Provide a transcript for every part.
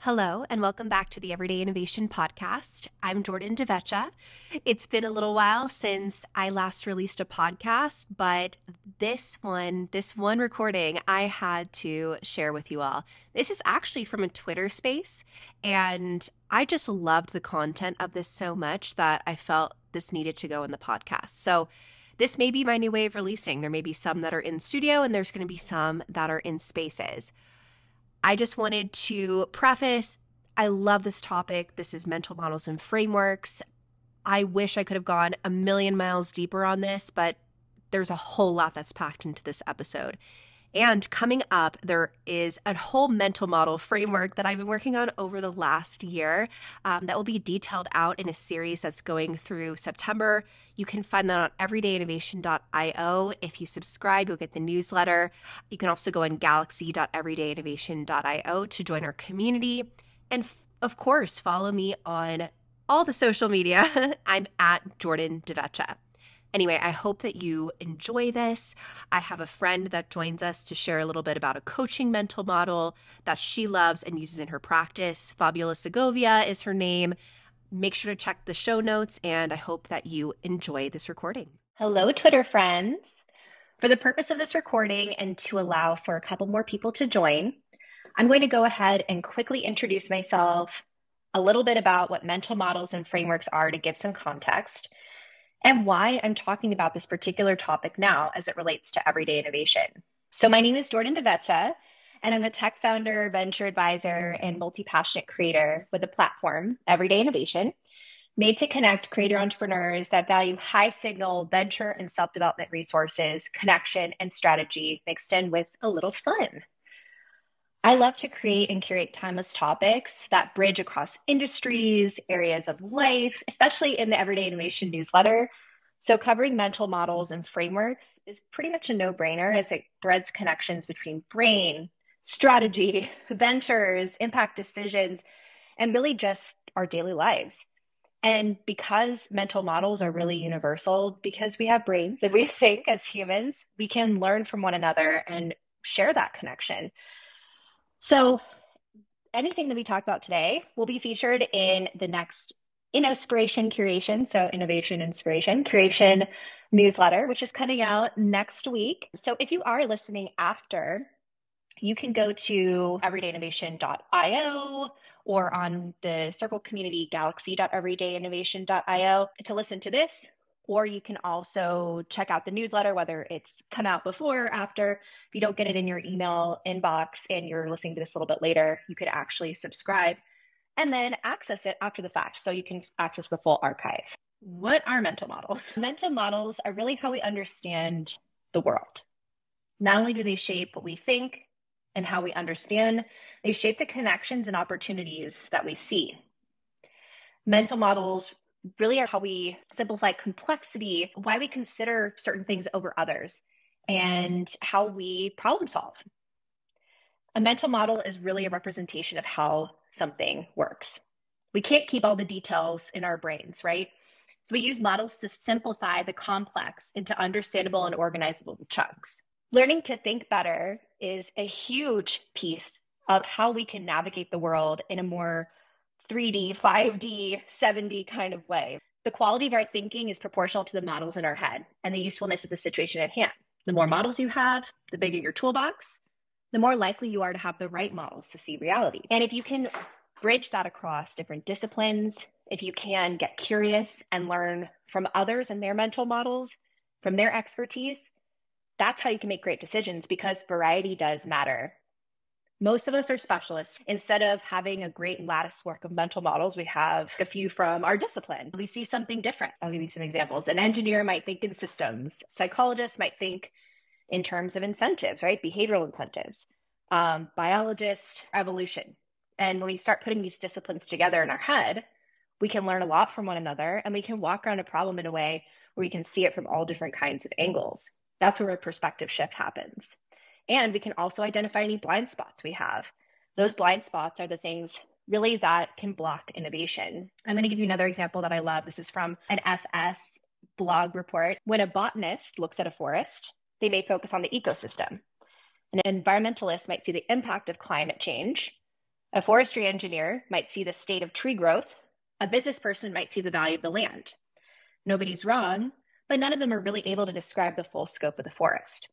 Hello, and welcome back to the Everyday Innovation Podcast. I'm Jordan DeVeccia. It's been a little while since I last released a podcast, but this one recording I had to share with you all. This is actually from a Twitter space, and I just loved the content of this so much that I felt this needed to go in the podcast. So this may be my new way of releasing. There may be some that are in studio, and there's going to be some that are in spaces. I just wanted to preface, I love this topic. This is mental models and frameworks. I wish I could have gone a million miles deeper on this, but there's a whole lot that's packed into this episode. And coming up, there is a whole mental model framework that I've been working on over the last year that will be detailed out in a series that's going through September. You can find that on everydayinnovation.io. If you subscribe, you'll get the newsletter. You can also go on galaxy.everydayinnovation.io to join our community. And of course, follow me on all the social media. I'm at Jordan DeVeccia. Anyway, I hope that you enjoy this. I have a friend that joins us to share a little bit about a coaching mental model that she loves and uses in her practice. Fabiola Segovia is her name. Make sure to check the show notes, and I hope that you enjoy this recording. Hello, Twitter friends. For the purpose of this recording and to allow for a couple more people to join, I'm going to go ahead and quickly introduce myself, a little bit about what mental models and frameworks are to give some context, and why I'm talking about this particular topic now as it relates to everyday innovation. So my name is Jordan DeVeccia, and I'm a tech founder, venture advisor, and multi-passionate creator with a platform, Everyday Innovation, made to connect creator entrepreneurs that value high signal venture and self-development resources, connection, and strategy mixed in with a little fun. I love to create and curate timeless topics that bridge across industries, areas of life, especially in the Everyday Innovation newsletter. So covering mental models and frameworks is pretty much a no-brainer as it threads connections between brain, strategy, ventures, impact decisions, and really just our daily lives. And because mental models are really universal, because we have brains and we think as humans, we can learn from one another and share that connection. So anything that we talk about today will be featured in the next Inspiration Curation, so Innovation Inspiration Curation newsletter, which is coming out next week. So if you are listening after, you can go to everydayinnovation.io or on the Circle community, galaxy.everydayinnovation.io to listen to this. Or you can also check out the newsletter, whether it's come out before or after. If you don't get it in your email inbox and you're listening to this a little bit later, you could actually subscribe and then access it after the fact. So you can access the full archive. What are mental models? Mental models are really how we understand the world. Not only do they shape what we think and how we understand, they shape the connections and opportunities that we see. Mental models really are how we simplify complexity, why we consider certain things over others, and how we problem solve. A mental model is really a representation of how something works. We can't keep all the details in our brains, right? So we use models to simplify the complex into understandable and organizable chunks. Learning to think better is a huge piece of how we can navigate the world in a more 3D, 5D, 7D kind of way. The quality of our thinking is proportional to the models in our head and the usefulness of the situation at hand. The more models you have, the bigger your toolbox, the more likely you are to have the right models to see reality. And if you can bridge that across different disciplines, if you can get curious and learn from others and their mental models, from their expertise, that's how you can make great decisions, because variety does matter. Most of us are specialists. Instead of having a great lattice work of mental models, we have a few from our discipline. We see something different. I'll give you some examples. An engineer might think in systems. Psychologists might think in terms of incentives, right? Behavioral incentives. Biologists, evolution. And when we start putting these disciplines together in our head, we can learn a lot from one another, and we can walk around a problem in a way where we can see it from all different kinds of angles. That's where a perspective shift happens. And we can also identify any blind spots we have. Those blind spots are the things really that can block innovation. I'm going to give you another example that I love. This is from an FS blog report. When a botanist looks at a forest, they may focus on the ecosystem. An environmentalist might see the impact of climate change. A forestry engineer might see the state of tree growth. A business person might see the value of the land. Nobody's wrong, but none of them are really able to describe the full scope of the forest.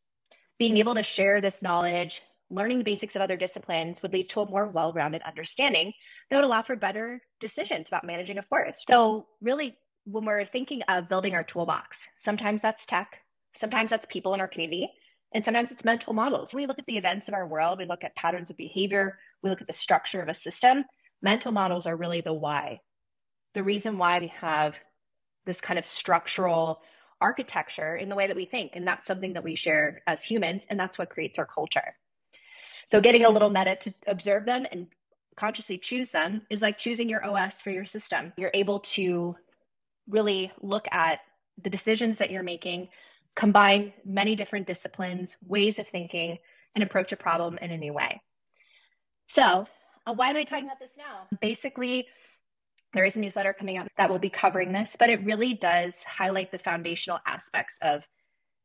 Being able to share this knowledge, learning the basics of other disciplines would lead to a more well-rounded understanding that would allow for better decisions about managing a forest. So really, when we're thinking of building our toolbox, sometimes that's tech, sometimes that's people in our community, and sometimes it's mental models. We look at the events of our world, we look at patterns of behavior, we look at the structure of a system. Mental models are really the why. The reason why we have this kind of structural architecture in the way that we think. And that's something that we share as humans, and that's what creates our culture. So getting a little meta to observe them and consciously choose them is like choosing your OS for your system. You're able to really look at the decisions that you're making, combine many different disciplines, ways of thinking, and approach a problem in a new way. So why am I talking about this now? Basically, there is a newsletter coming out that will be covering this, but it really does highlight the foundational aspects of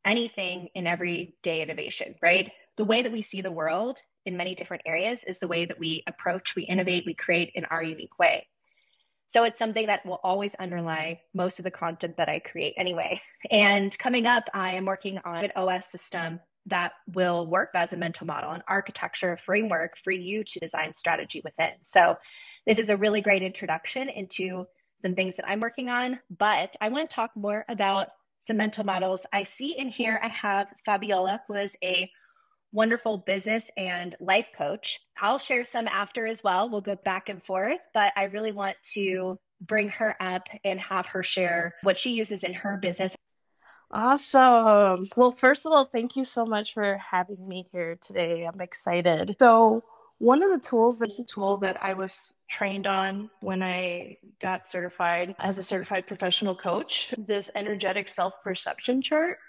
anything in everyday innovation, right? The way that we see the world in many different areas is the way that we approach, we innovate, we create in our unique way. So it's something that will always underlie most of the content that I create anyway. And coming up, I am working on an OS system that will work as a mental model, an architecture framework for you to design strategy within. So this is a really great introduction into some things that I'm working on, but I want to talk more about some mental models. I see in here, I have Fabiola, who is a wonderful business and life coach. I'll share some after as well. We'll go back and forth, but I really want to bring her up and have her share what she uses in her business. Awesome. Well, first of all, thank you so much for having me here today. I'm excited. So one of the tools that's a tool that I was trained on when I got certified as a certified professional coach, this energetic self-perception chart.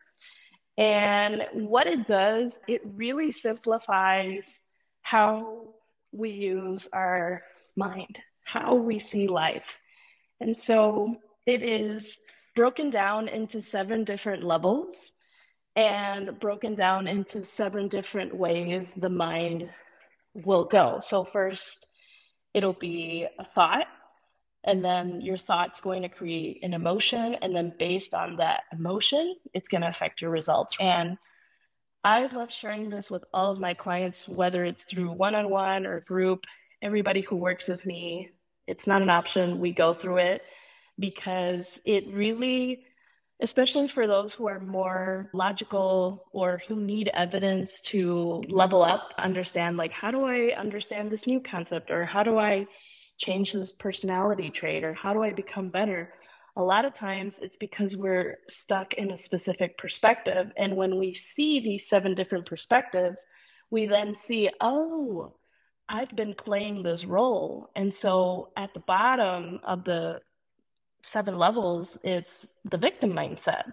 And what it does, it really simplifies how we use our mind, how we see life. And so it is broken down into 7 different levels and broken down into 7 different ways the mind will go. So first, it'll be a thought, and then your thought's going to create an emotion, and then based on that emotion, it's going to affect your results. And I love sharing this with all of my clients, whether it's through one-on-one or group. Everybody who works with me, it's not an option. We go through it because it really, especially for those who are more logical or who need evidence to level up, understand, like, how do I understand this new concept? Or how do I change this personality trait? Or how do I become better? A lot of times it's because we're stuck in a specific perspective. And when we see these 7 different perspectives, we then see, oh, I've been playing this role. And so at the bottom of the 7 levels, it's the victim mindset.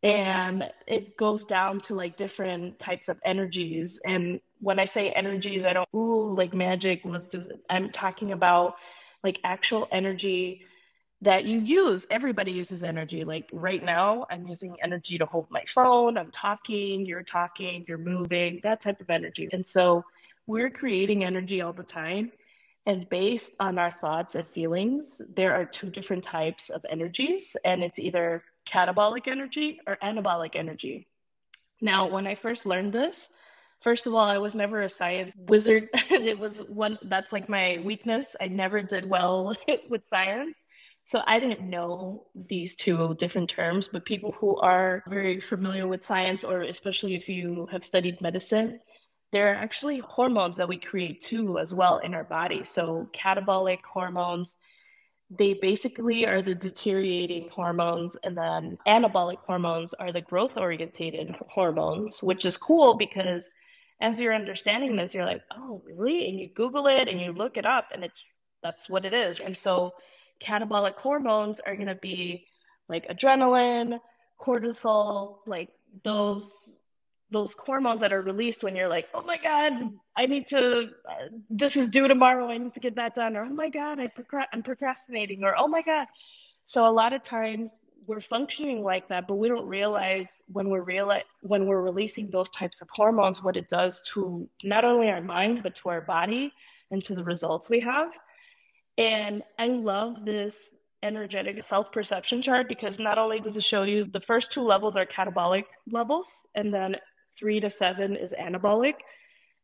And it goes down to like different types of energies. And when I say energies, I don't, like magic, let's do it. I'm talking about like actual energy that you use. Everybody uses energy. Like right now, I'm using energy to hold my phone. I'm talking, you're moving, that type of energy. And so we're creating energy all the time. And based on our thoughts and feelings, there are 2 different types of energies, and it's either catabolic energy or anabolic energy. Now, when I first learned this, first of all, I was never a science wizard. It was one that's like my weakness. I never did well with science. So I didn't know these 2 different terms, but people who are very familiar with science, or especially if you have studied medicine, there are actually hormones that we create too as well in our body. So catabolic hormones, they basically are the deteriorating hormones, and then anabolic hormones are the growth orientated hormones, which is cool because as you're understanding this, you're like, oh, really? And you Google it and you look it up, and that's what it is. And so catabolic hormones are going to be like adrenaline, cortisol, like those hormones that are released when you're like, oh my God, I need to, this is due tomorrow, I need to get that done. Or, oh my God, I'm procrastinating. Or, oh my God. So a lot of times we're functioning like that, but we don't realize when we're releasing those types of hormones, what it does to not only our mind, but to our body. and to the results we have. And I love this energetic self-perception chart because not only does it show you the first two levels are catabolic levels, and then 3 to 7 is anabolic.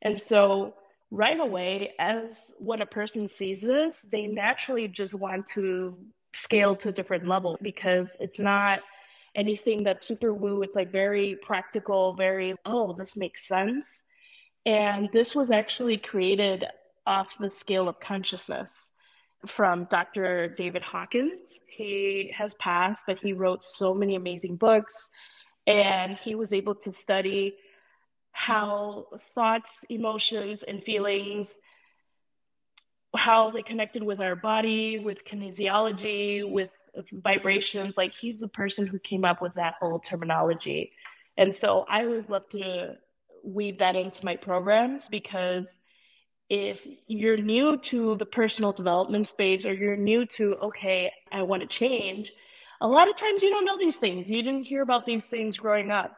And so right away, as when a person sees this, they naturally just want to scale to different level because it's not anything that's super woo. It's like very practical, very, oh, this makes sense. And this was actually created off the scale of consciousness from Dr. David Hawkins. He has passed, but he wrote so many amazing books, and he was able to study how thoughts, emotions, and feelings, how they connected with our body, with kinesiology, with vibrations. Like, he's the person who came up with that whole terminology. And so I always love to weave that into my programs because if you're new to the personal development space or you're new to, okay, I want to change, a lot of times you don't know these things. You didn't hear about these things growing up.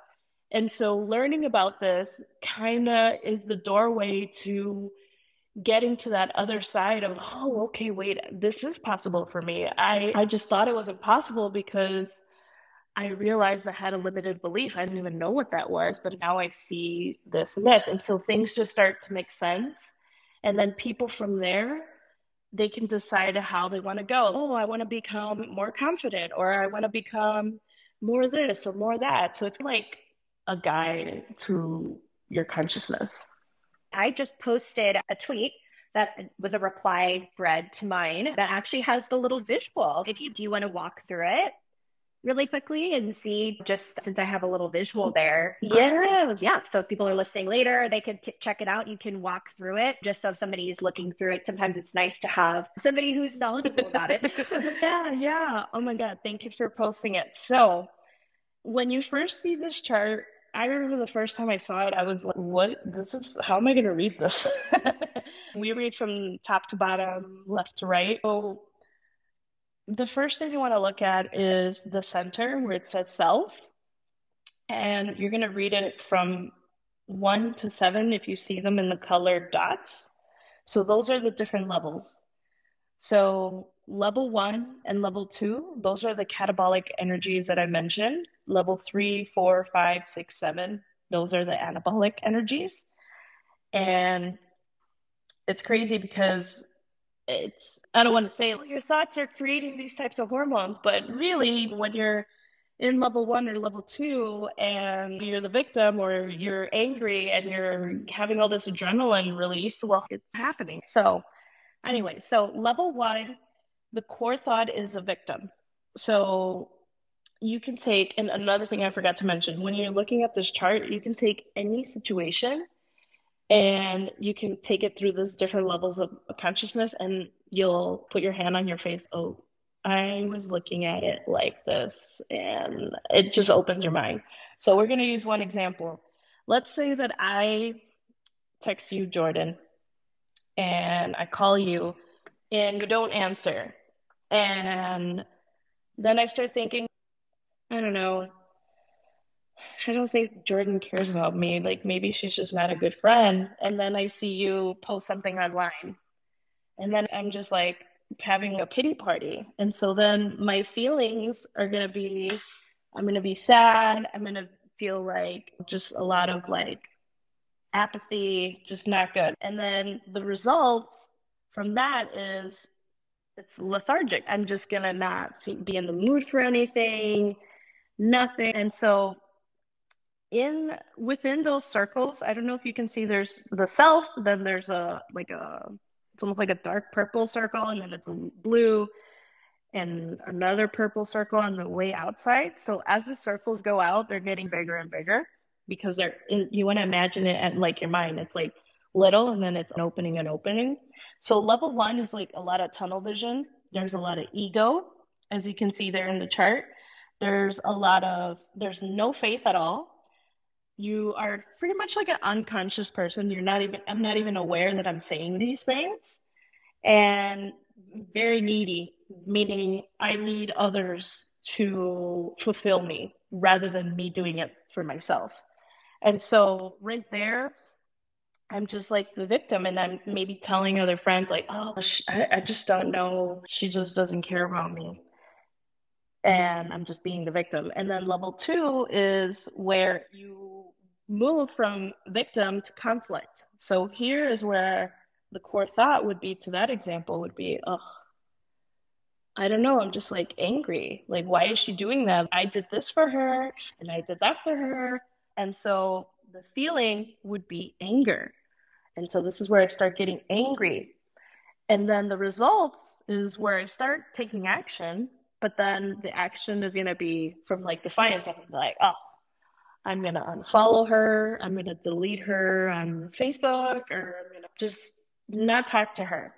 And so learning about this kind of is the doorway to getting to that other side of, oh, okay, wait, this is possible for me. I just thought it wasn't possible because I realized I had a limited belief. I didn't even know what that was, but now I see this and this. And so things just start to make sense. And then people from there, they can decide how they want to go. Oh, I want to become more confident, or I want to become more this or more that. So it's like a guide to your consciousness. I just posted a tweet that was a reply thread to mine that actually has the little visual. If you do want to walk through it really quickly and see, just since I have a little visual there. Yeah. So if people are listening later, they could check it out. You can walk through it just so if somebody is looking through it. Sometimes it's nice to have somebody who's knowledgeable about it. Yeah. Oh my God. Thank you for posting it. So when you first see this chart, I remember the first time I saw it, I was like, what? This is, how am I going to read this? We read from top to bottom, left to right. So the first thing you want to look at is the center where it says self. And you're going to read it from 1 to 7 if you see them in the colored dots. So those are the different levels. So level 1 and level 2, those are the catabolic energies that I mentioned. Level 3, 4, 5, 6, 7, those are the anabolic energies. And it's crazy because I don't want to say your thoughts are creating these types of hormones, but really when you're in level 1 or level 2 and you're the victim or you're angry and you're having all this adrenaline release, well, it's happening. So anyway, so level 1, the core thought is the victim. So you can take, and another thing I forgot to mention, when you're looking at this chart, you can take any situation and you can take it through those different levels of consciousness and you'll put your hand on your face. Oh, I was looking at it like this, and it just opens your mind. So we're going to use one example. Let's say that I text you, Jordan, and I call you and you don't answer. And then I start thinking, I don't know, I don't think Jordan cares about me. Like maybe she's just not a good friend. And then I see you post something online. And then I'm just like having a pity party. And so then my feelings are going to be, I'm going to be sad. I'm going to feel like just a lot of like apathy, just not good. And then the results from that is it's lethargic. I'm just going to not be in the mood for anything, nothing. And so within those circles, I don't know if you can see, there's the self, then there's it's almost like a dark purple circle, and then it's a blue and another purple circle on the way outside. So as the circles go out, they're getting bigger and bigger because you want to imagine it at like your mind. It's like little and then it's an opening and opening. So level 1 is like a lot of tunnel vision. There's a lot of ego, as you can see there in the chart. There's no faith at all. You are pretty much like an unconscious person. I'm not even aware that I'm saying these things. And very needy, meaning I need others to fulfill me rather than me doing it for myself. And so right there, I'm just like the victim, and I'm maybe telling other friends, like, oh, I just don't know. She just doesn't care about me. And I'm just being the victim. And then level two is where you move from victim to conflict. So here is where the core thought would be to that example would be, oh, I don't know. I'm just like angry. Like, why is she doing that? I did this for her and I did that for her. And so the feeling would be anger. And so this is where I start getting angry. And then the results is where I start taking action, but then the action is going to be from like defiance. I'm like, oh, I'm going to unfollow her. I'm going to delete her on Facebook, or I'm going to just not talk to her.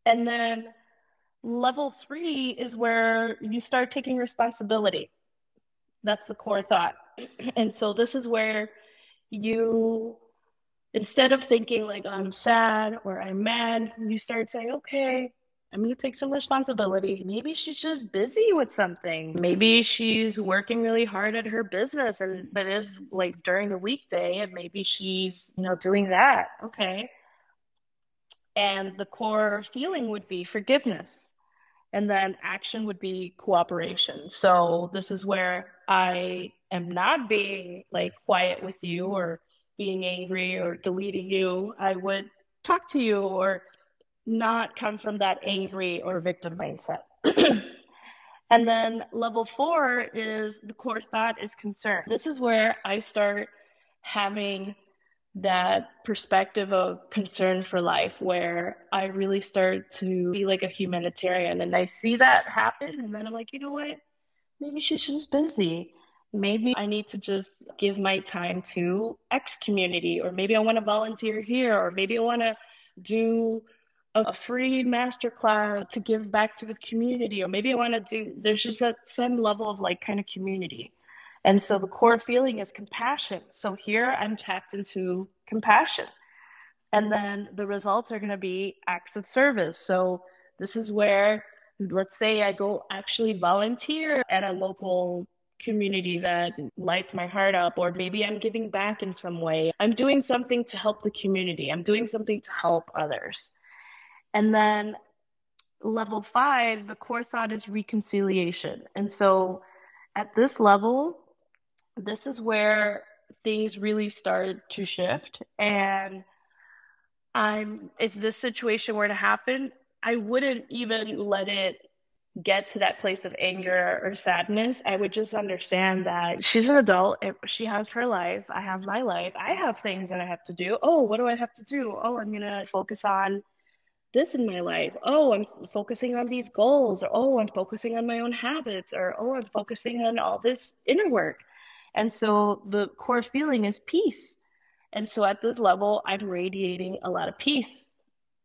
And then level three is where you start taking responsibility. That's the core thought. And so this is where you, instead of thinking like I'm sad or I'm mad, you start saying, okay, I'm going to take some responsibility. Maybe she's just busy with something. Maybe she's working really hard at her business, and but it's like during the weekday, and maybe she's, doing that. Okay. And the core feeling would be forgiveness. And then action would be cooperation. So this is where I am not being like quiet with you or being angry or deleting you. I would talk to you or not come from that angry or victim mindset. And then level four is the core thought is concern. This is where I start having that perspective of concern for life, where I really start to be like a humanitarian, and I see that happen, and then I'm like, you know what, maybe she's just busy. Maybe I need to just give my time to X community, or maybe I want to volunteer here, or maybe I want to do a free master class to give back to the community, or maybe I want to do, there's just that some level of like kind of community. And so the core feeling is compassion. So here I'm tapped into compassion. And then the results are going to be acts of service. So this is where, let's say I go actually volunteer at a local community that lights my heart up, or maybe I'm giving back in some way. I'm doing something to help the community. I'm doing something to help others. And then level five, the core thought is reconciliation. And so at this level, this is where things really start to shift. And if this situation were to happen, I wouldn't even let it get to that place of anger or sadness. I would just understand that she's an adult. She has her life. I have my life. I have things that I have to do. Oh, what do I have to do? Oh, I'm going to focus on this in my life. Oh, I'm focusing on these goals. Or, oh, I'm focusing on my own habits. Or, oh, I'm focusing on all this inner work. And so the core feeling is peace. And so at this level, I'm radiating a lot of peace.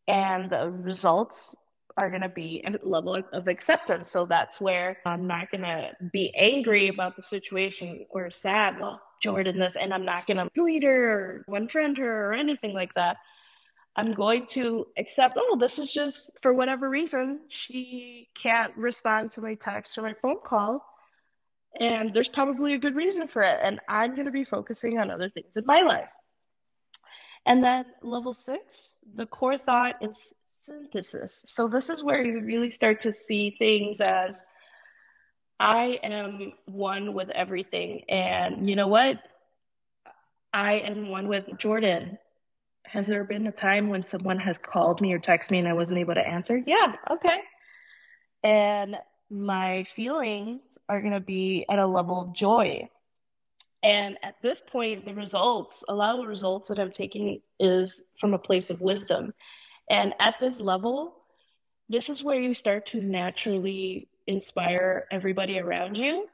And the results are going to be a level of acceptance. So that's where I'm not going to be angry about the situation or sad, well, Jordan, this, and I'm not going to delete her or unfriend her or anything like that. I'm going to accept, oh, this is just for whatever reason, she can't respond to my text or my phone call. And there's probably a good reason for it. And I'm going to be focusing on other things in my life. And then level six, the core thought is synthesis. So this is where you really start to see things as I am one with everything. And you know what? I am one with Jordan. Has there been a time when someone has called me or texted me and I wasn't able to answer? Yeah, okay. And my feelings are going to be at a level of joy. And at this point, a lot of the results that I'm taking is from a place of wisdom. And at this level, this is where you start to naturally inspire everybody around you.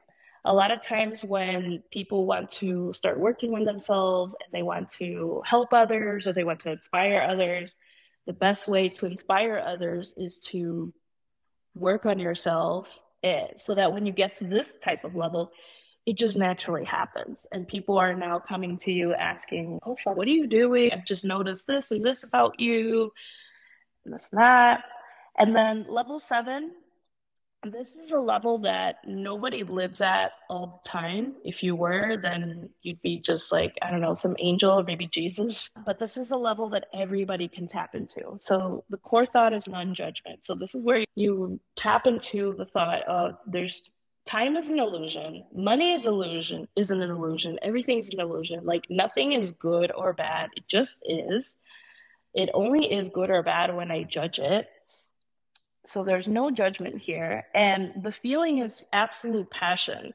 A lot of times when people want to start working on themselves and they want to help others or they want to inspire others, the best way to inspire others is to work on yourself, so that when you get to this type of level, it just naturally happens. And people are now coming to you asking, oh, what are you doing? I've just noticed this and this about you, and this and that. And then level seven This is a level that nobody lives at all the time. If you were, then you'd be just like, I don't know, some angel or maybe Jesus. But this is a level that everybody can tap into. So the core thought is non-judgment. So this is where you tap into the thought of there's time is an illusion, money is illusion, isn't an illusion, everything's an illusion. Like nothing is good or bad. It just is. It only is good or bad when I judge it. So there's no judgment here. And the feeling is absolute passion.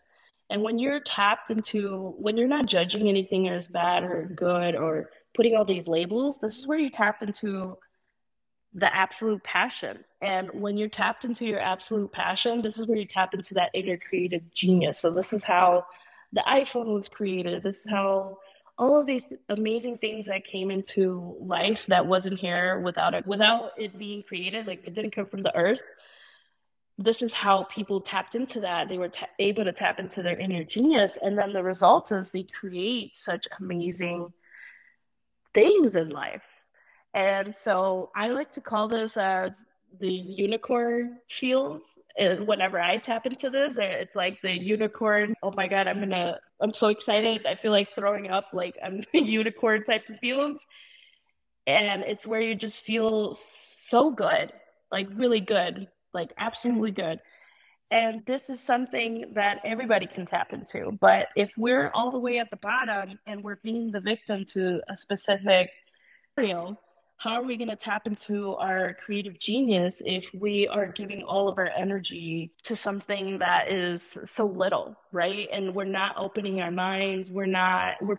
And when you're tapped into, when you're not judging anything as bad or good or putting all these labels, this is where you tap into the absolute passion. And when you're tapped into your absolute passion, this is where you tap into that inner creative genius. So this is how the iPhone was created. This is how all of these amazing things that came into life that wasn't here without it being created, like it didn't come from the earth. This is how people tapped into that. They were able to tap into their inner genius. And then the result is they create such amazing things in life. And so I like to call this as the unicorn feels. And whenever I tap into this, it's like the unicorn. Oh my God, I'm so excited. I feel like throwing up, like I'm a unicorn type of feels. And it's where you just feel so good, like really good, like absolutely good. And this is something that everybody can tap into. But if we're all the way at the bottom and we're being the victim to a specific scenario, how are we going to tap into our creative genius if we are giving all of our energy to something that is so little, right? And we're not opening our minds. We're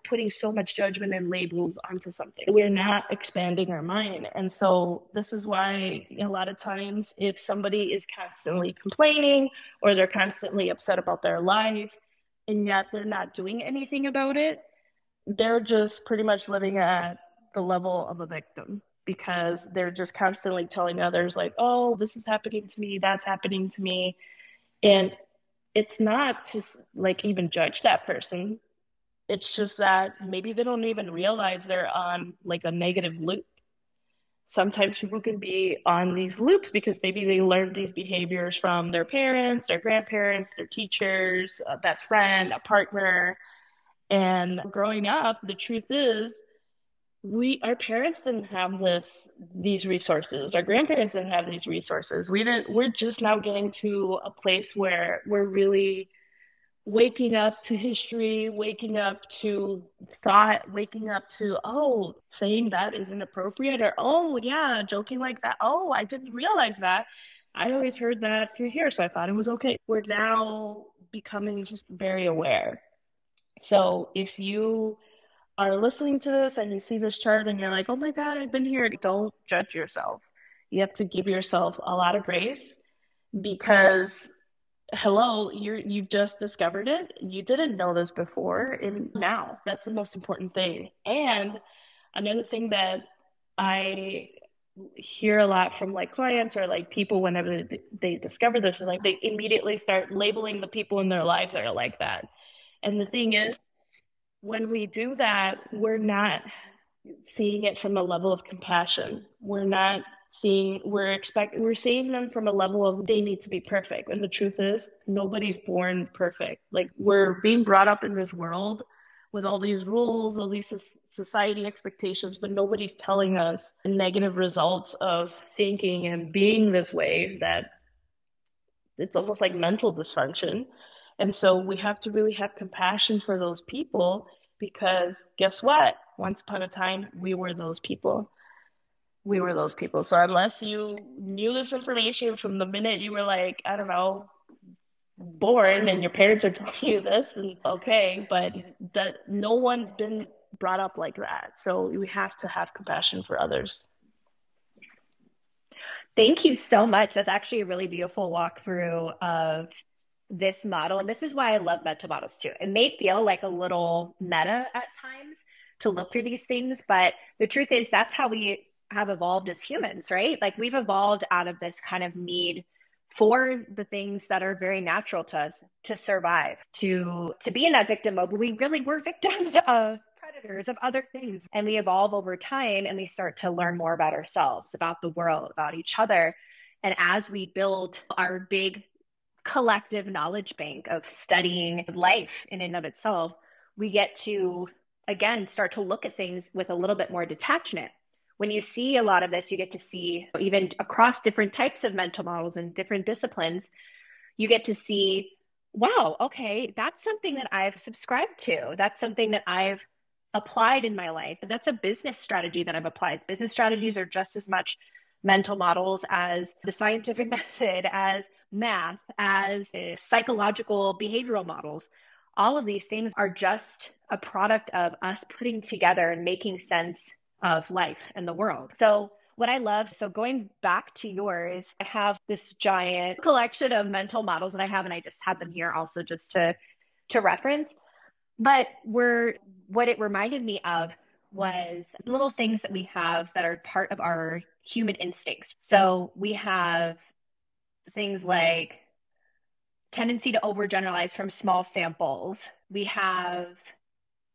putting so much judgment and labels onto something. We're not expanding our mind. And so this is why a lot of times if somebody is constantly complaining or they're constantly upset about their life and yet they're not doing anything about it, they're just pretty much living at the level of a victim because they're just constantly telling others like, oh, this is happening to me, that's happening to me. And it's not to like even judge that person. It's just that maybe they don't even realize they're on like a negative loop. Sometimes people can be on these loops because maybe they learned these behaviors from their parents, their grandparents, their teachers, a best friend, a partner. And growing up, the truth is our parents didn't have these resources. Our grandparents didn't have these resources. We're just now getting to a place where we're really waking up to history, waking up to thought, waking up to, oh, saying that is inappropriate, or oh yeah, joking like that. Oh, I didn't realize that. I always heard that through here, so I thought it was okay. We're now becoming just very aware. So if you are listening to this and you see this chart and you're like, oh my God, I've been here, don't judge yourself. You have to give yourself a lot of grace because hello, you just discovered it. You didn't know this before, and now that's the most important thing. And another thing that I hear a lot from like clients or like people whenever they discover this, like they immediately start labeling the people in their lives that are like that. And the thing is, when we do that, we're not seeing it from a level of compassion. We're seeing them from a level of they need to be perfect. And the truth is, nobody's born perfect. Like we're being brought up in this world with all these rules, all these society expectations, but nobody's telling us the negative results of thinking and being this way, that it's almost like mental dysfunction. And so we have to really have compassion for those people because guess what? Once upon a time, we were those people. We were those people. So unless you knew this information from the minute you were like, I don't know, born and your parents are telling you this, and okay, but that no one's been brought up like that. So we have to have compassion for others. Thank you so much. That's actually a really beautiful walkthrough of this model. And this is why I love mental models too. It may feel like a little meta at times to look through these things, but the truth is that's how we have evolved as humans, right? Like we've evolved out of this kind of need for the things that are very natural to us to survive, to be in that victim mode. But we really were victims of predators, of other things. And we evolve over time and we start to learn more about ourselves, about the world, about each other. And as we build our big collective knowledge bank of studying life in and of itself, we get to, again, start to look at things with a little bit more detachment. When you see a lot of this, you get to see, even across different types of mental models and different disciplines, you get to see, wow, okay, that's something that I've subscribed to. That's something that I've applied in my life. That's a business strategy that I've applied. Business strategies are just as much mental models as the scientific method, as math, as psychological behavioral models. All of these things are just a product of us putting together and making sense of life and the world. So what I love, so going back to yours, I have this giant collection of mental models that I have, and I just have them here also just to reference. But what it reminded me of was little things that we have that are part of our human instincts. So we have things like tendency to overgeneralize from small samples. We have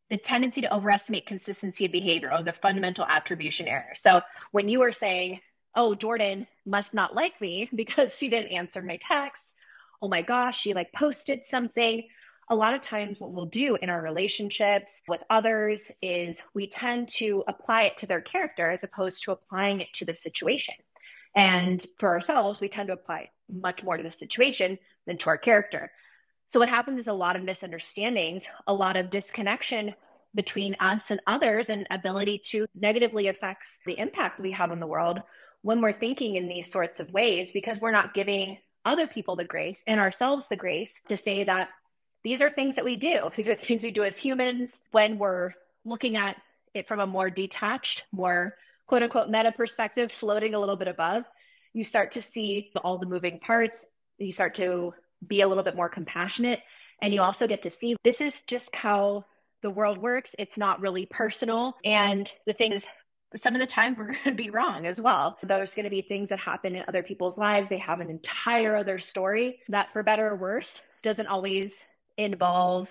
the tendency to overestimate consistency of behavior, or the fundamental attribution error. So when you were saying, oh, Jordan must not like me because she didn't answer my text. Oh my gosh, she like posted something. A lot of times what we'll do in our relationships with others is we tend to apply it to their character as opposed to applying it to the situation. And for ourselves, we tend to apply much more to the situation than to our character. So what happens is a lot of misunderstandings, a lot of disconnection between us and others, and ability to negatively affect the impact we have on the world when we're thinking in these sorts of ways, because we're not giving other people the grace and ourselves the grace to say that these are things that we do. These are things we do as humans when we're looking at it from a more detached, more quote unquote meta perspective, floating a little bit above. You start to see all the moving parts. You start to be a little bit more compassionate. And you also get to see this is just how the world works. It's not really personal. And the thing is, some of the time we're going to be wrong as well. There's going to be things that happen in other people's lives. They have an entire other story that, for better or worse, doesn't always involve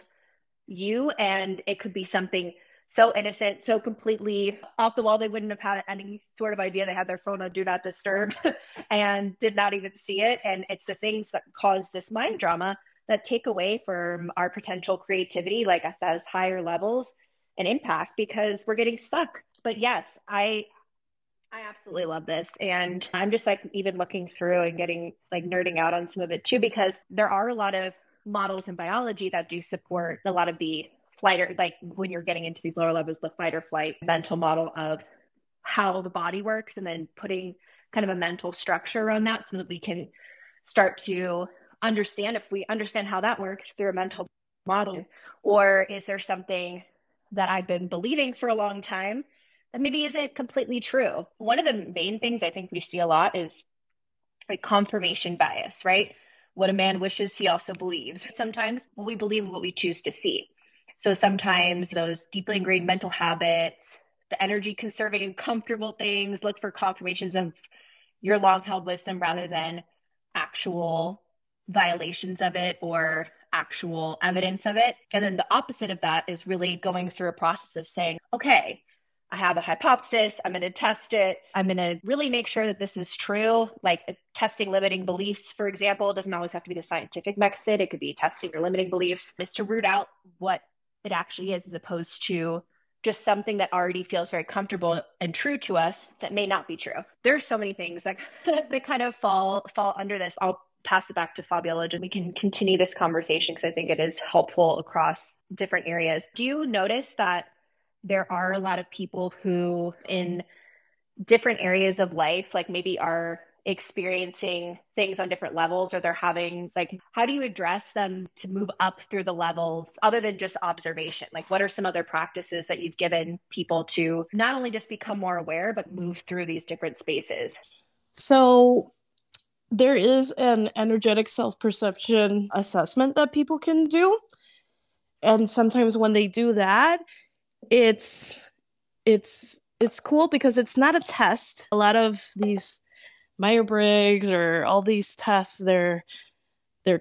you. And it could be something so innocent, so completely off the wall, they wouldn't have had any sort of idea. They had their phone on do not disturb and did not even see it. And it's the things that cause this mind drama that take away from our potential creativity, like at those higher levels and impact, because we're getting stuck. But yes, I absolutely love this. And I'm just like even looking through and getting like nerding out on some of it too, because there are a lot of models in biology that do support a lot of the flight, or like when you're getting into these lower levels, the fight or flight mental model of how the body works, and then putting kind of a mental structure around that so that we can start to understand, if we understand how that works through a mental model, or is there something that I've been believing for a long time that maybe isn't completely true. One of the main things I think we see a lot is like confirmation bias, right? What a man wishes, he also believes. Sometimes we believe what we choose to see. So sometimes those deeply ingrained mental habits, the energy conserving and comfortable things, look for confirmations of your long held wisdom rather than actual violations of it or actual evidence of it. And then the opposite of that is really going through a process of saying, okay, I have a hypothesis. I'm going to test it. I'm going to really make sure that this is true. Like testing limiting beliefs, for example, doesn't always have to be the scientific method. It could be testing your limiting beliefs, is to root out what it actually is, as opposed to just something that already feels very comfortable and true to us that may not be true. There are so many things that, that kind of fall under this. I'll pass it back to Fabiola and we can continue this conversation because I think it is helpful across different areas. Do you notice that there are a lot of people who in different areas of life, like maybe are experiencing things on different levels, or they're having, like, how do you address them to move up through the levels other than just observation? Like, what are some other practices that you've given people to not only just become more aware, but move through these different spaces? So there is an energetic self-perception assessment that people can do. And sometimes when they do that, it's cool because it's not a test. A lot of these Myers-Briggs or all these tests, they're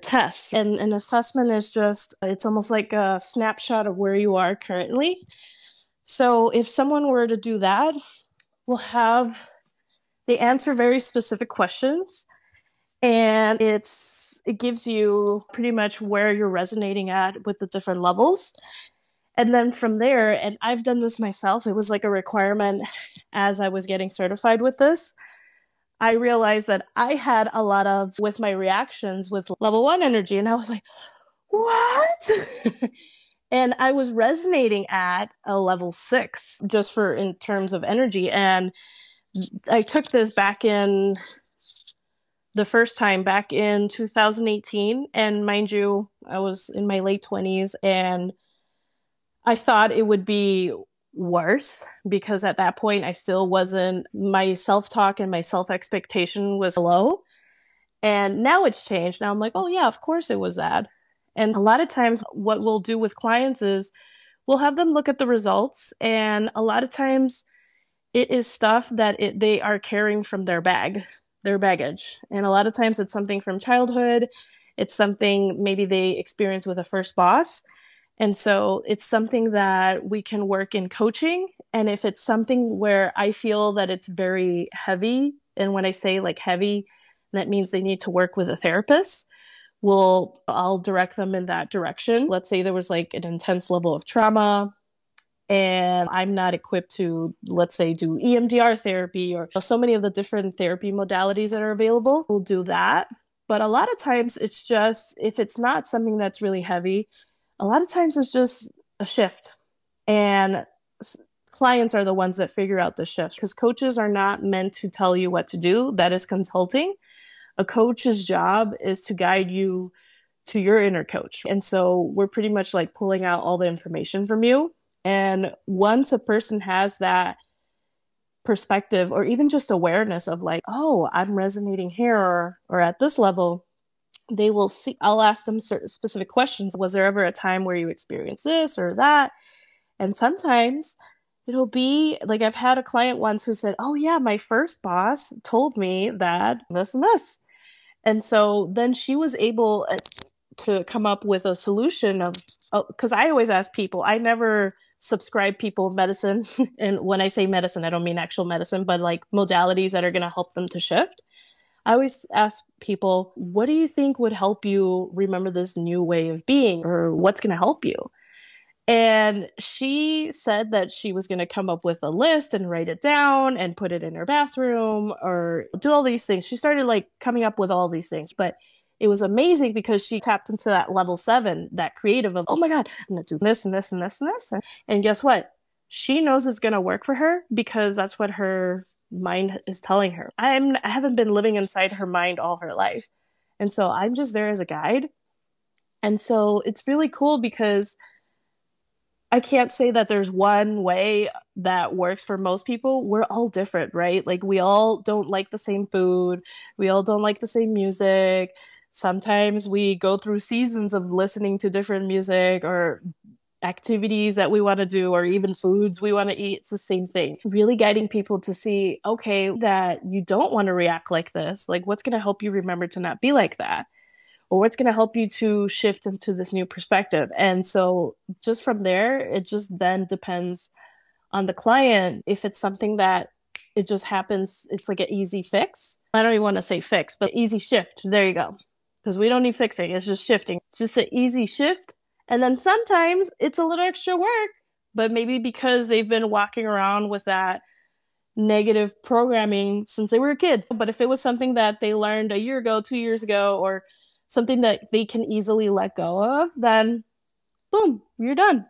tests. And an assessment is just, it's almost like a snapshot of where you are currently. So if someone were to do that, they answer very specific questions. And it gives you pretty much where you're resonating at with the different levels. And then from there, and I've done this myself, it was like a requirement as I was getting certified with this. I realized that I had a lot of with my reactions with level 1 energy, and I was like, what? And I was resonating at a level 6 just for in terms of energy. And I took this back in the first time back in 2018. And mind you, I was in my late 20s, and I thought it would be worse because at that point I still wasn't, my self talk and my self expectation was low. And now it's changed. Now I'm like, oh, yeah, of course it was that. And a lot of times, what we'll do with clients is we'll have them look at the results. And a lot of times, it is stuff that they are carrying from their baggage. And a lot of times, it's something from childhood. It's something maybe they experience with a first boss. And so it's something that we can work in coaching. And if it's something where I feel that it's very heavy, and when I say like heavy, that means they need to work with a therapist, I'll direct them in that direction. Let's say there was like an intense level of trauma and I'm not equipped to, let's say, do EMDR therapy or so many of the different therapy modalities that are available. We'll do that. But a lot of times it's just, if it's not something that's really heavy, a lot of times it's just a shift. And clients are the ones that figure out the shift because coaches are not meant to tell you what to do. That is consulting. A coach's job is to guide you to your inner coach. And so we're pretty much like pulling out all the information from you. And once a person has that perspective or even just awareness of like, oh, I'm resonating here or at this level, they will see, I'll ask them certain specific questions. Was there ever a time where you experienced this or that? And sometimes it'll be like I've had a client once who said, oh, yeah, my first boss told me that this and this. And so then she was able to come up with a solution of, because I always ask people, I never subscribe people medicine. And when I say medicine, I don't mean actual medicine, but like modalities that are going to help them to shift. I always ask people, what do you think would help you remember this new way of being, or what's going to help you? And she said that she was going to come up with a list and write it down and put it in her bathroom or do all these things. She started like coming up with all these things, but it was amazing because she tapped into that level 7, that creative of, oh my God, I'm going to do this and this and this and this. And guess what? She knows it's going to work for her because that's what her mind is telling her. I haven't been living inside her mind all her life. And so I'm just there as a guide. And so it's really cool because I can't say that there's one way that works for most people. We're all different, right? Like we all don't like the same food. We all don't like the same music. Sometimes we go through seasons of listening to different music or activities that we want to do, or even foods we want to eat. It's the same thing. Really guiding people to see, okay, that you don't want to react like this. Like what's going to help you remember to not be like that? Or what's going to help you to shift into this new perspective. And so just from there, it just then depends on the client. If it's something that it just happens, it's like an easy fix. I don't even want to say fix, but easy shift. There you go. Because we don't need fixing. It's just shifting. It's just an easy shift. And then sometimes it's a little extra work, but maybe because they've been walking around with that negative programming since they were a kid. But if it was something that they learned a year ago, 2 years ago, or something that they can easily let go of, then boom, you're done.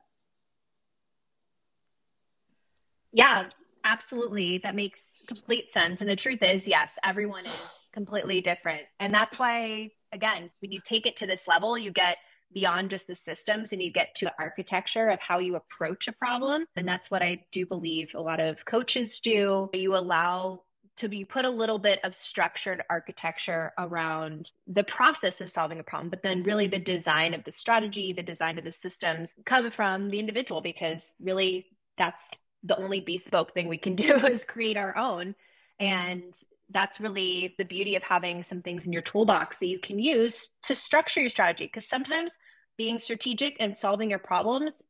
Yeah, absolutely. That makes complete sense. And the truth is, yes, everyone is completely different. And that's why, again, when you take it to this level, you get beyond just the systems and you get to the architecture of how you approach a problem. And that's what I do believe a lot of coaches do. You allow to be put a little bit of structured architecture around the process of solving a problem, but then really the design of the strategy, the design of the systems come from the individual, because really that's the only bespoke thing we can do is create our own. And that's really the beauty of having some things in your toolbox that you can use to structure your strategy. Because sometimes being strategic and solving your problems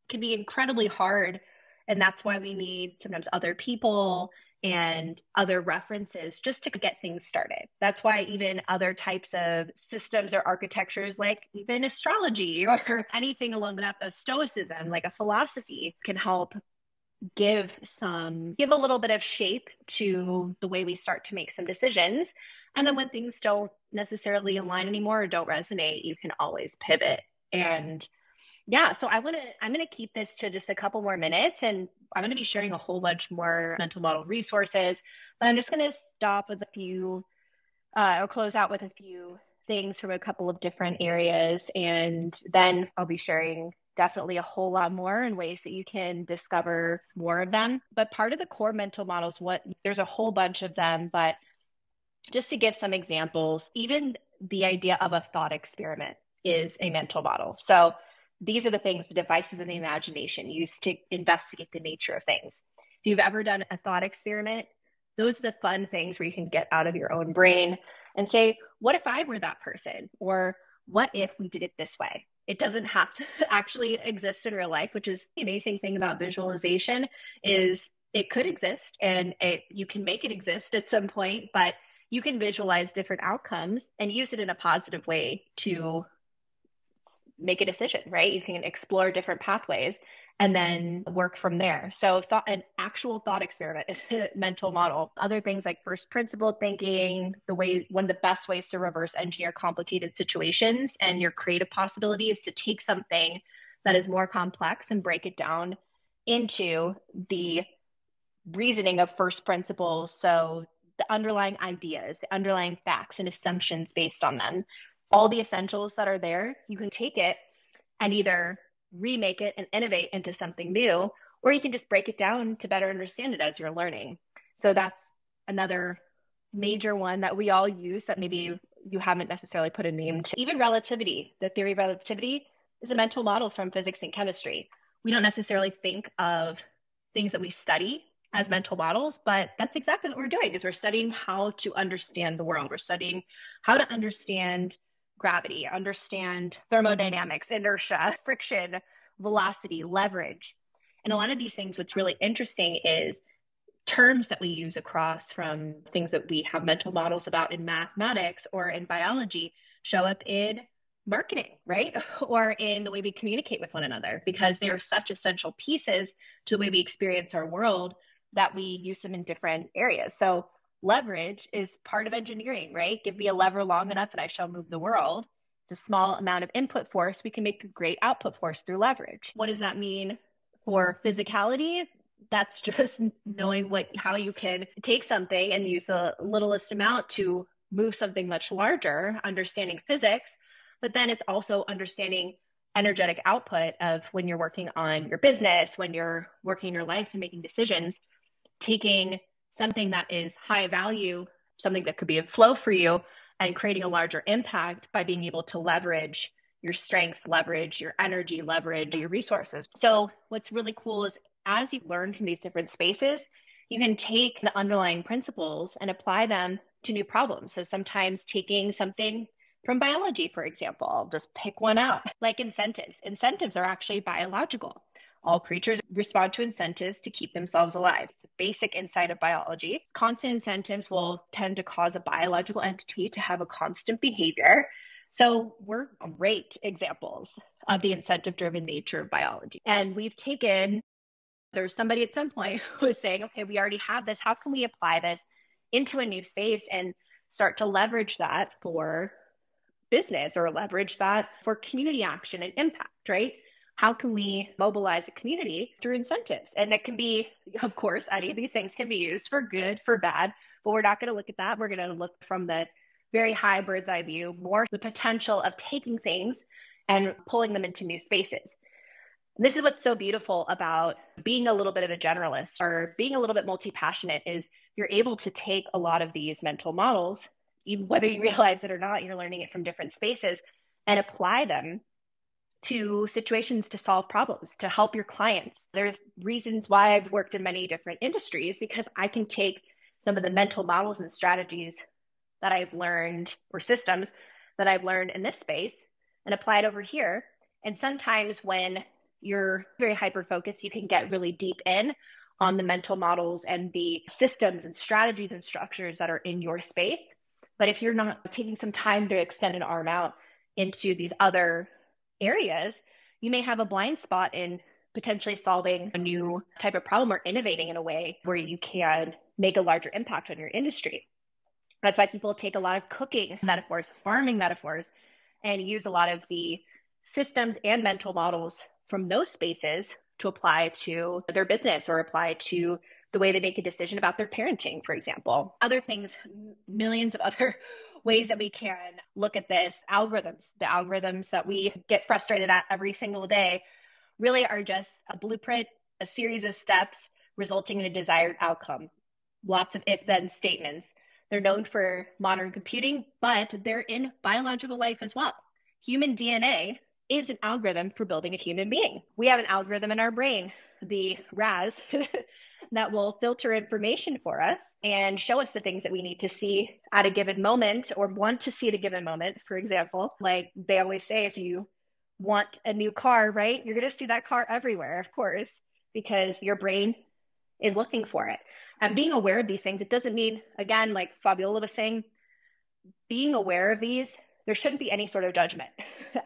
can be incredibly hard. And that's why we need sometimes other people and other references just to get things started. That's why even other types of systems or architectures, like even astrology or anything along that of stoicism, like a philosophy, can help give a little bit of shape to the way we start to make some decisions. And then when things don't necessarily align anymore or don't resonate, you can always pivot. And yeah, so I'm gonna keep this to just a couple more minutes, and I'm gonna be sharing a whole bunch more mental model resources, but I'm just gonna stop with a few or close out with a few things from a couple of different areas. And then I'll be sharing definitely a whole lot more in ways that you can discover more of them. But part of the core mental models, there's a whole bunch of them, but just to give some examples, even the idea of a thought experiment is a mental model. So these are the things, the devices of the imagination used to investigate the nature of things. If you've ever done a thought experiment, those are the fun things where you can get out of your own brain and say, what if I were that person? Or what if we did it this way? It doesn't have to actually exist in real life, which is the amazing thing about visualization is it could exist and you can make it exist at some point, but you can visualize different outcomes and use it in a positive way to make a decision, right? You can explore different pathways and then work from there. So an actual thought experiment is a mental model. Other things like first principle thinking, one of the best ways to reverse engineer complicated situations and your creative possibility is to take something that is more complex and break it down into the reasoning of first principles. So the underlying ideas, the underlying facts and assumptions based on them, all the essentials that are there, you can take it and either remake it and innovate into something new, or you can just break it down to better understand it as you're learning. So that's another major one that we all use that maybe you haven't necessarily put a name to. Even relativity, the theory of relativity is a mental model from physics and chemistry. We don't necessarily think of things that we study as mental models, but that's exactly what we're doing is we're studying how to understand the world. We're studying how to understand gravity, understand thermodynamics, inertia, friction, velocity, leverage. And a lot of these things, what's really interesting is terms that we use across from things that we have mental models about in mathematics or in biology show up in marketing, right? Or in the way we communicate with one another, because they are such essential pieces to the way we experience our world that we use them in different areas. So leverage is part of engineering, right? Give me a lever long enough and I shall move the world. It's a small amount of input force. We can make a great output force through leverage. What does that mean for physicality? That's just knowing how you can take something and use the littlest amount to move something much larger, understanding physics, but then it's also understanding energetic output of when you're working on your business, when you're working your life and making decisions, taking something that is high value, something that could be a flow for you, and creating a larger impact by being able to leverage your strengths, leverage your energy, leverage your resources. So what's really cool is as you learn from these different spaces, you can take the underlying principles and apply them to new problems. So sometimes taking something from biology, for example, I'll just pick one out, like incentives. Incentives are actually biological. All creatures respond to incentives to keep themselves alive. It's a basic insight of biology. Constant incentives will tend to cause a biological entity to have a constant behavior. So we're great examples of the incentive-driven nature of biology. And there's somebody at some point who was saying, okay, we already have this. How can we apply this into a new space and start to leverage that for business or leverage that for community action and impact, right? How can we mobilize a community through incentives? And it can be, of course, any of these things can be used for good, for bad, but we're not going to look at that. We're going to look from the very high bird's eye view, more the potential of taking things and pulling them into new spaces. And this is what's so beautiful about being a little bit of a generalist or being a little bit multi-passionate is you're able to take a lot of these mental models, even whether you realize it or not, you're learning it from different spaces and apply them to situations to solve problems, to help your clients. There's reasons why I've worked in many different industries because I can take some of the mental models and strategies that I've learned or systems that I've learned in this space and apply it over here. And sometimes when you're very hyper-focused, you can get really deep in on the mental models and the systems and strategies and structures that are in your space. But if you're not taking some time to extend an arm out into these other areas, you may have a blind spot in potentially solving a new type of problem or innovating in a way where you can make a larger impact on your industry. That's why people take a lot of cooking metaphors, farming metaphors, and use a lot of the systems and mental models from those spaces to apply to their business or apply to the way they make a decision about their parenting, for example. Other things, millions of other ways that we can look at this. The algorithms that we get frustrated at every single day really are just a blueprint, a series of steps resulting in a desired outcome. Lots of if-then statements. They're known for modern computing, but they're in biological life as well. Human DNA is an algorithm for building a human being. We have an algorithm in our brain, the RAS, that will filter information for us and show us the things that we need to see at a given moment or want to see at a given moment. For example, like they always say, if you want a new car, right, you're going to see that car everywhere, of course, because your brain is looking for it. And being aware of these things, it doesn't mean, again, like Fabiola was saying, being aware of these, there shouldn't be any sort of judgment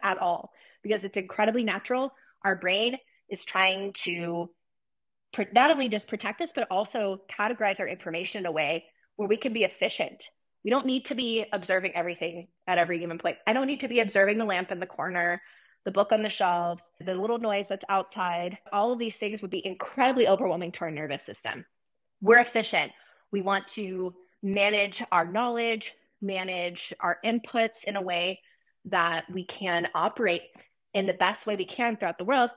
at all, because it's incredibly natural. Our brain is trying to not only just protect us, but also categorize our information in a way where we can be efficient. We don't need to be observing everything at every given point. I don't need to be observing the lamp in the corner, the book on the shelf, the little noise that's outside. All of these things would be incredibly overwhelming to our nervous system. We're efficient. We want to manage our knowledge, manage our inputs in a way that we can operate in the best way we can throughout the world.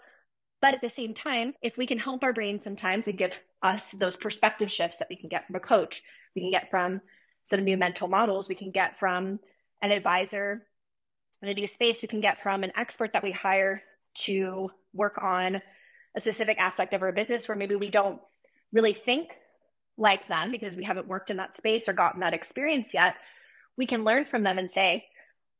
But at the same time, if we can help our brain sometimes and give us those perspective shifts that we can get from a coach, we can get from some new mental models, we can get from an advisor in a new space, we can get from an expert that we hire to work on a specific aspect of our business where maybe we don't really think like them because we haven't worked in that space or gotten that experience yet, we can learn from them and say,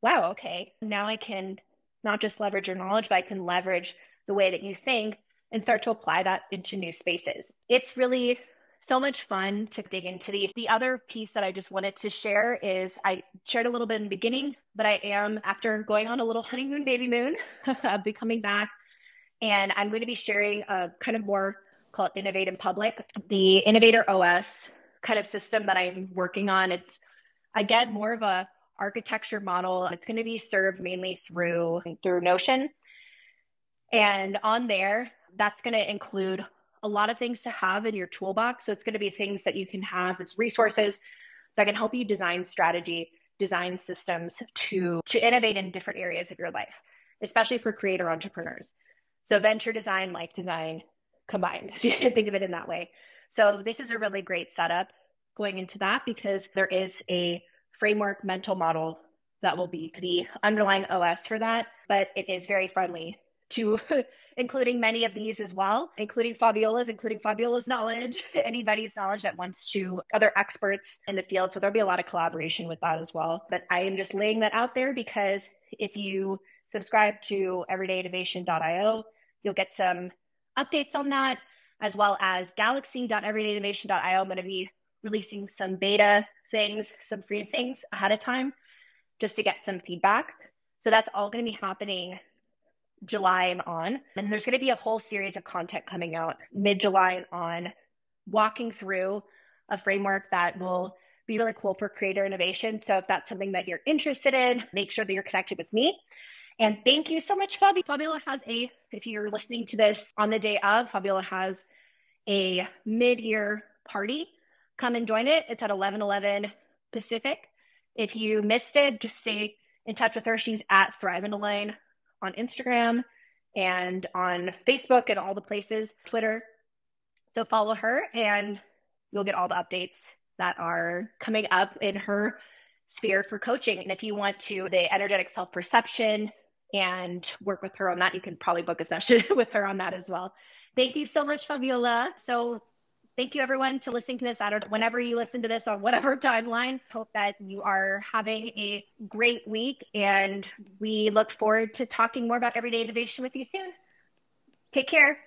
wow, okay, now I can not just leverage your knowledge, but I can leverage the way that you think and start to apply that into new spaces. It's really so much fun to dig into these. The other piece that I just wanted to share is I shared a little bit in the beginning, but I am, after going on a little honeymoon baby moon, I'll be coming back and I'm going to be sharing a kind of more called Innovate in Public, the Innovator OS kind of system that I'm working on. It's, again, more of a architecture model. It's going to be served mainly through Notion. And on there, that's going to include a lot of things to have in your toolbox. So it's going to be things that you can have as resources that can help you design strategy, design systems to innovate in different areas of your life, especially for creator entrepreneurs. So venture design, life design, combined, if you can think of it in that way. So this is a really great setup going into that because there is a framework mental model that will be the underlying OS for that, but it is very friendly to including many of these as well, including Fabiola's knowledge, anybody's knowledge that wants to, other experts in the field. So there'll be a lot of collaboration with that as well. But I am just laying that out there because if you subscribe to everydayinnovation.io, you'll get some updates on that, as well as galaxy.everydayinnovation.io. I'm going to be releasing some beta things, some free things ahead of time just to get some feedback. So that's all going to be happening July and on. And there's going to be a whole series of content coming out mid-July and on, walking through a framework that will be really cool for creator innovation. So if that's something that you're interested in, make sure that you're connected with me. And thank you so much, Fabi. Fabiola has if you're listening to this on the day of, Fabiola has a mid-year party. Come and join it. It's at 11:11 Pacific. If you missed it, just stay in touch with her. She's at Thrive in a Lane on Instagram and on Facebook and all the places, Twitter. So follow her and you'll get all the updates that are coming up in her sphere for coaching. And if you want to, the energetic self-perception and work with her on that, you can probably book a session with her on that as well. Thank you so much, Fabiola. So thank you everyone to listening to this whenever you listen to this on whatever timeline. Hope that you are having a great week and we look forward to talking more about everyday innovation with you soon. Take care.